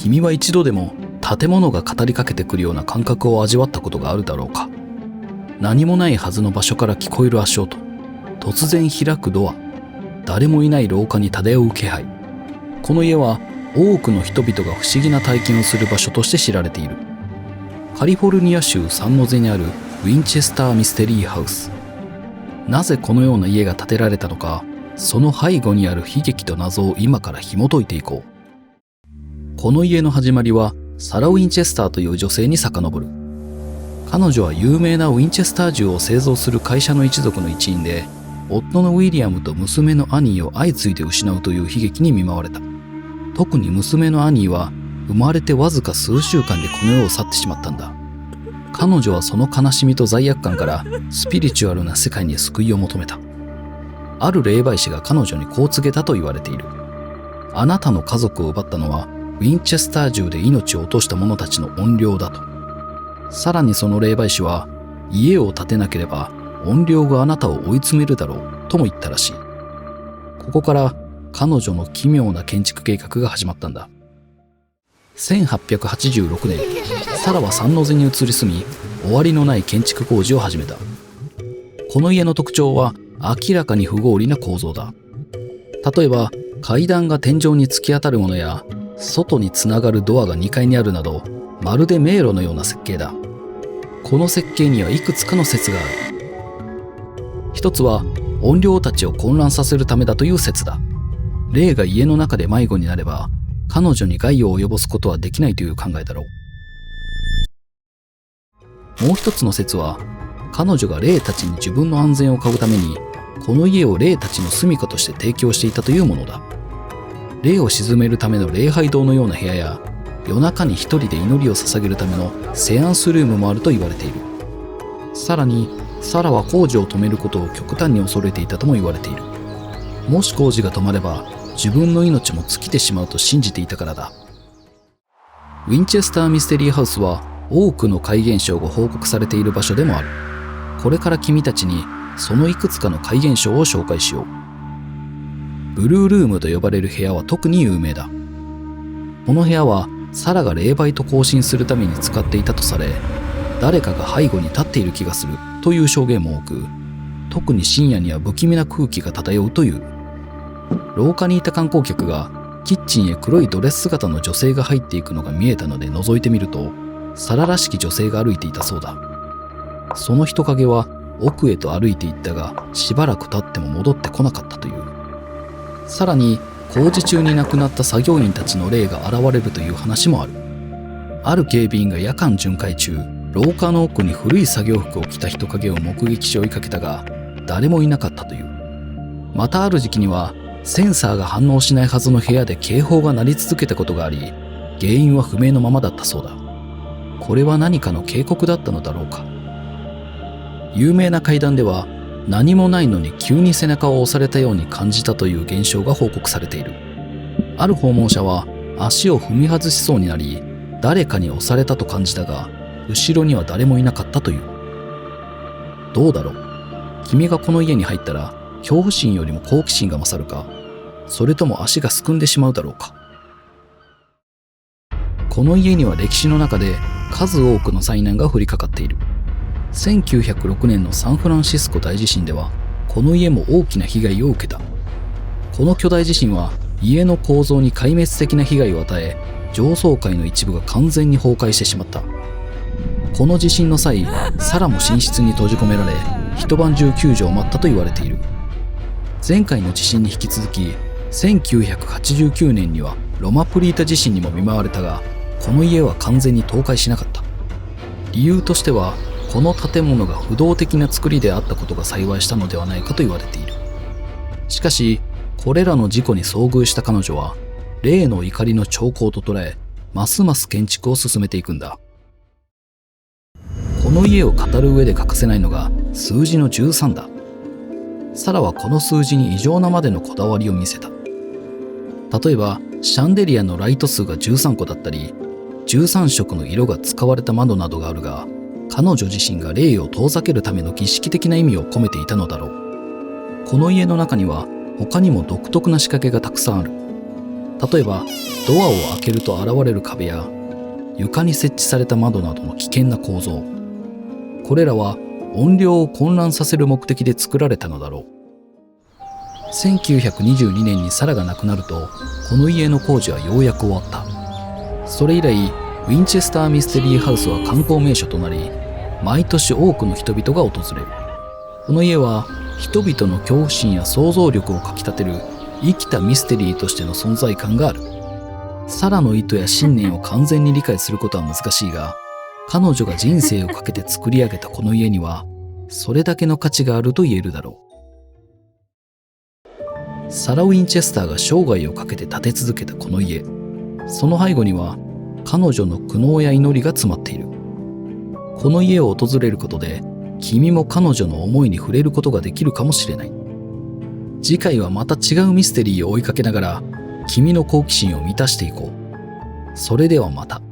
君は一度でも建物が語りかけてくるような感覚を味わったことがあるだろうか。何もないはずの場所から聞こえる足音、突然開くドア、誰もいない廊下に漂う気配。この家は多くの人々が不思議な体験をする場所として知られている。カリフォルニア州サンノゼにあるウィンチェスターミステリーハウス。なぜこのような家が建てられたのか、その背後にある悲劇と謎を今から紐解いていこう。この家の始まりはサラ・ウィンチェスターという女性に遡る。彼女は有名なウィンチェスター銃を製造する会社の一族の一員で、夫のウィリアムと娘のアニーを相次いで失うという悲劇に見舞われた。特に娘のアニーは生まれてわずか数週間でこの世を去ってしまったんだ。彼女はその悲しみと罪悪感からスピリチュアルな世界に救いを求めた。ある霊媒師が彼女にこう告げたと言われている。あなたの家族を奪ったのはウィンチェスター銃で命を落とした者たちの怨霊だと。さらにその霊媒師は、家を建てなければ怨霊があなたを追い詰めるだろうとも言ったらしい。ここから彼女の奇妙な建築計画が始まったんだ。1886年、サラはサンノゼに移り住み、終わりのない建築工事を始めた。この家の特徴は明らかに不合理な構造だ。例えば、階段が天井に突き当たるものや、外につながるドアが2階にあるなど、まるで迷路のような設計だ。この設計にはいくつかの説がある。一つは、怨霊たちを混乱させるためだという説だ。霊が家の中で迷子になれば、彼女に害を及ぼすことはできないという考えだろう。もう一つの説は、彼女が霊たちに自分の安全を買うために、この家を霊たちの住処として提供していたというものだ。霊を鎮めるための礼拝堂のような部屋や、夜中に一人で祈りを捧げるためのセアンスルームもあると言われている。さらに、サラは工事を止めることを極端に恐れていたとも言われている。もし工事が止まれば、自分の命も尽きてしまうと信じていたからだ。ウィンチェスターミステリーハウスは多くの怪現象が報告されている場所でもある。これから君たちにそのいくつかの怪現象を紹介しよう。ブルールームと呼ばれる部屋は特に有名だ。この部屋はサラが霊媒と交信するために使っていたとされ、誰かが背後に立っている気がするという証言も多く、特に深夜には不気味な空気が漂うという。廊下にいた観光客がキッチンへ黒いドレス姿の女性が入っていくのが見えたので覗いてみると、サラらしき女性が歩いていたそうだ。その人影は奥へと歩いていったが、しばらく経っても戻ってこなかったという。さらに工事中に亡くなった作業員たちの霊が現れるという話もある。ある警備員が夜間巡回中、廊下の奥に古い作業服を着た人影を目撃し追いかけたが、誰もいなかったという。またある時期にはセンサーが反応しないはずの部屋で警報が鳴り続けたことがあり、原因は不明のままだったそうだ。これは何かの警告だったのだろうか。有名な怪談では、何もないのに急に背中を押されたように感じたという現象が報告されている。ある訪問者は足を踏み外しそうになり、誰かに押されたと感じたが、後ろには誰もいなかったという。どうだろう。君がこの家に入ったら、恐怖心よりも好奇心が勝るか、それとも足がすくんでしまうだろうか。この家には歴史の中で数多くの災難が降りかかっている。1906年のサンフランシスコ大地震では、この家も大きな被害を受けた。この巨大地震は家の構造に壊滅的な被害を与え、上層階の一部が完全に崩壊してしまった。この地震の際、サラも寝室に閉じ込められ、一晩中救助を待ったと言われている。前回の地震に引き続き、1989年にはロマプリータ地震にも見舞われたが、この家は完全に倒壊しなかった。理由としては、この建物が不動的な作りであったことが幸いしたのではないかと言われている。しかし、これらの事故に遭遇した彼女は、霊の怒りの兆候と捉え、ますます建築を進めていくんだ。この家を語る上で欠かせないのが数字の13だ。サラはこの数字に異常なまでのこだわりを見せた。例えば、シャンデリアのライト数が13個だったり、13色の色が使われた窓などがあるが、彼女自身が霊を遠ざけるための儀式的な意味を込めていたのだろう。この家の中には他にも独特な仕掛けがたくさんある。例えばドアを開けると現れる壁や床に設置された窓などの危険な構造。これらは怨霊を混乱させる目的で作られたのだろう。1922年にサラが亡くなると、この家の工事はようやく終わった。それ以来、ウィンチェスターミステリーハウスは観光名所となり、毎年多くの人々が訪れる。この家は人々の恐怖心や想像力をかきたてる生きたミステリーとしての存在感がある。サラの意図や信念を完全に理解することは難しいが、彼女が人生をかけて作り上げたこの家には、それだけの価値があると言えるだろう。サラ・ウィンチェスターが生涯をかけて建て続けたこの家、その背後には彼女の苦悩や祈りが詰まっている。この家を訪れることで、君も彼女の思いに触れることができるかもしれない。次回はまた違うミステリーを追いかけながら、君の好奇心を満たしていこう。それではまた。